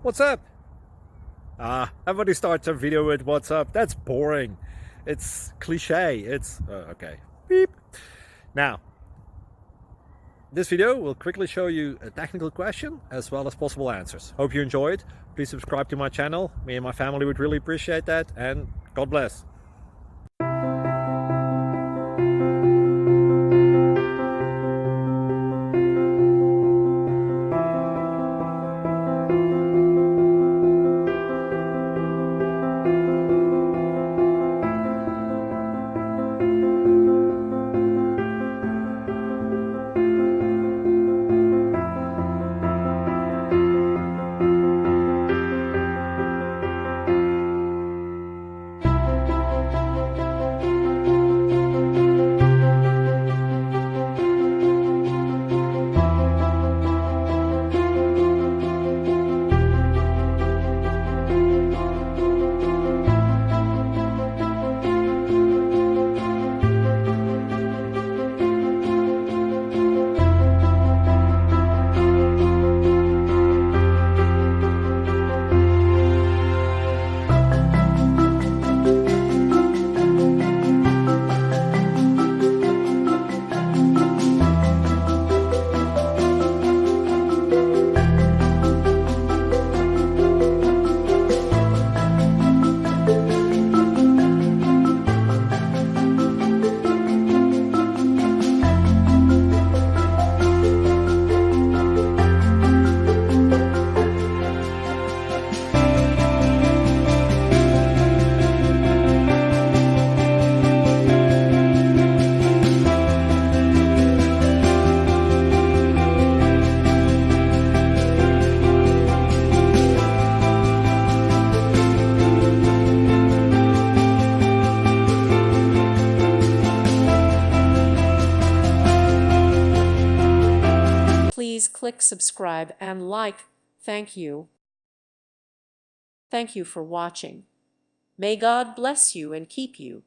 What's up? Everybody starts a video with what's up. That's boring. It's cliche. It's okay. Beep. Now, this video will quickly show you a technical question as well as possible answers. Hope you enjoy it. Please subscribe to my channel. Me and my family would really appreciate that, and God bless. Please click subscribe and like. Thank you. Thank you for watching. May God bless you and keep you.